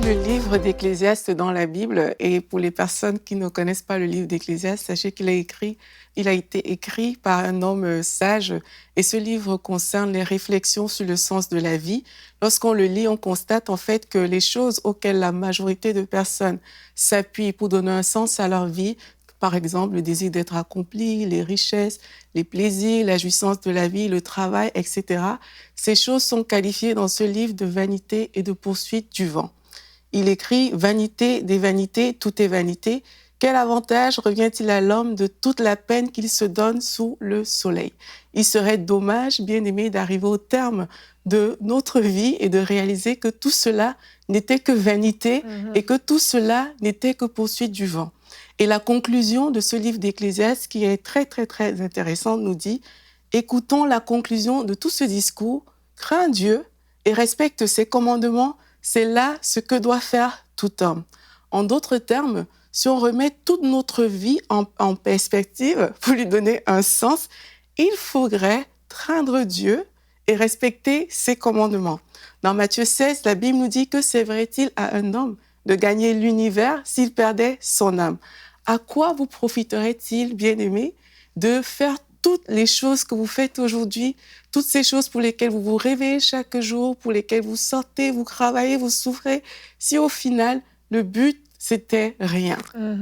le livre d'Ecclésiaste dans la Bible, et pour les personnes qui ne connaissent pas le livre d'Ecclésiaste, sachez qu'il a été écrit par un homme sage, et ce livre concerne les réflexions sur le sens de la vie. Lorsqu'on le lit, on constate en fait que les choses auxquelles la majorité de personnes s'appuient pour donner un sens à leur vie, par exemple le désir d'être accompli, les richesses, les plaisirs, la jouissance de la vie, le travail, etc. Ces choses sont qualifiées dans ce livre de vanité et de poursuite du vent. Il écrit « Vanité des vanités, tout est vanité. Quel avantage revient-il à l'homme de toute la peine qu'il se donne sous le soleil ?» Il serait dommage, bien-aimé, d'arriver au terme de notre vie et de réaliser que tout cela n'était que vanité et que tout cela n'était que poursuite du vent. Et la conclusion de ce livre d'Ecclésiaste, qui est très, très, très intéressante, nous dit « Écoutons la conclusion de tout ce discours, crains Dieu et respecte ses commandements, c'est là ce que doit faire tout homme. » En d'autres termes, si on remet toute notre vie en perspective pour lui donner un sens, il faudrait craindre Dieu et respecter ses commandements. Dans Matthieu 16, la Bible nous dit que sévrait-il à un homme de gagner l'univers s'il perdait son âme? À quoi vous profiterait-il, bien-aimé, de faire toutes les choses que vous faites aujourd'hui, toutes ces choses pour lesquelles vous vous réveillez chaque jour, pour lesquelles vous sortez, vous travaillez, vous souffrez, si au final, le but, c'était rien.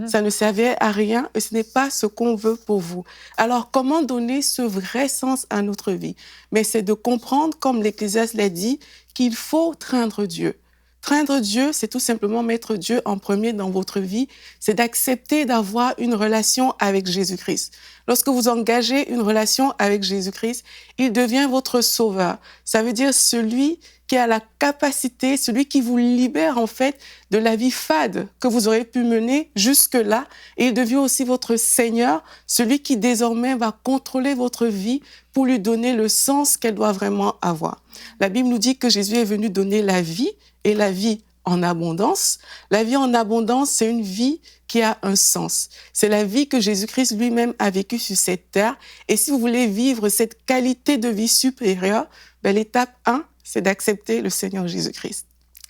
Ça ne servait à rien et ce n'est pas ce qu'on veut pour vous. Alors, comment donner ce vrai sens à notre vie? Mais c'est de comprendre, comme l'Ecclésiaste l'a dit, qu'il faut craindre Dieu. Craindre Dieu, c'est tout simplement mettre Dieu en premier dans votre vie, c'est d'accepter d'avoir une relation avec Jésus-Christ. Lorsque vous engagez une relation avec Jésus-Christ, il devient votre sauveur. Ça veut dire celui qui a la capacité, celui qui vous libère en fait de la vie fade que vous aurez pu mener jusque-là. Et il devient aussi votre Seigneur, celui qui désormais va contrôler votre vie pour lui donner le sens qu'elle doit vraiment avoir. La Bible nous dit que Jésus est venu donner la vie et la vie en abondance. La vie en abondance, c'est une vie qui a un sens. C'est la vie que Jésus-Christ lui-même a vécue sur cette terre. Et si vous voulez vivre cette qualité de vie supérieure, l'étape 1, c'est d'accepter le Seigneur Jésus-Christ.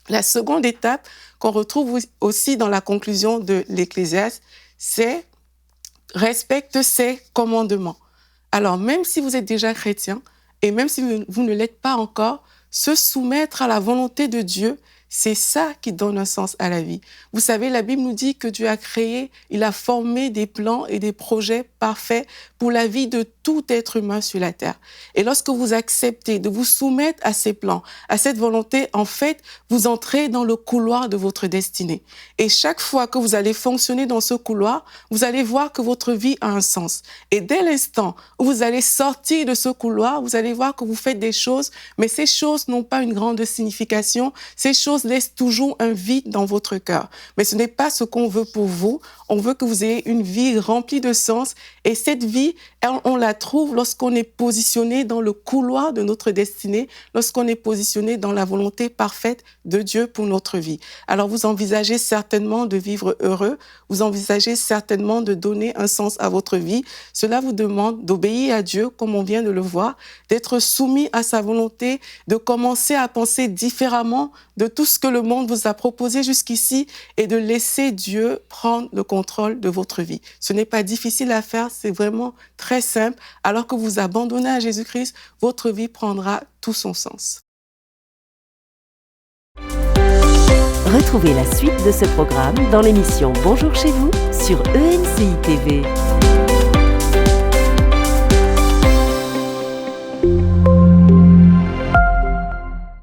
La seconde étape qu'on retrouve aussi dans la conclusion de l'Ecclésiaste, c'est respecte ses commandements. Alors, même si vous êtes déjà chrétien, et même si vous ne l'êtes pas encore, se soumettre à la volonté de Dieu, c'est ça qui donne un sens à la vie. Vous savez, la Bible nous dit que Dieu a créé, il a formé des plans et des projets parfaits pour la vie de tout être humain sur la terre. Et lorsque vous acceptez de vous soumettre à ces plans, à cette volonté, en fait, vous entrez dans le couloir de votre destinée. Et chaque fois que vous allez fonctionner dans ce couloir, vous allez voir que votre vie a un sens. Et dès l'instant où vous allez sortir de ce couloir, vous allez voir que vous faites des choses, mais ces choses n'ont pas une grande signification. Ces choses laissent toujours un vide dans votre cœur. Mais ce n'est pas ce qu'on veut pour vous. On veut que vous ayez une vie remplie de sens. Et cette vie, on la trouve lorsqu'on est positionné dans le couloir de notre destinée, lorsqu'on est positionné dans la volonté parfaite de Dieu pour notre vie. Alors vous envisagez certainement de vivre heureux, vous envisagez certainement de donner un sens à votre vie. Cela vous demande d'obéir à Dieu, comme on vient de le voir, d'être soumis à sa volonté, de commencer à penser différemment de tout ce que le monde vous a proposé jusqu'ici et de laisser Dieu prendre le contrôle de votre vie. Ce n'est pas difficile à faire, c'est vraiment très simple. Alors que vous abandonnez à Jésus-Christ, votre vie prendra tout son sens. Retrouvez la suite de ce programme dans l'émission Bonjour chez vous sur EMCI TV.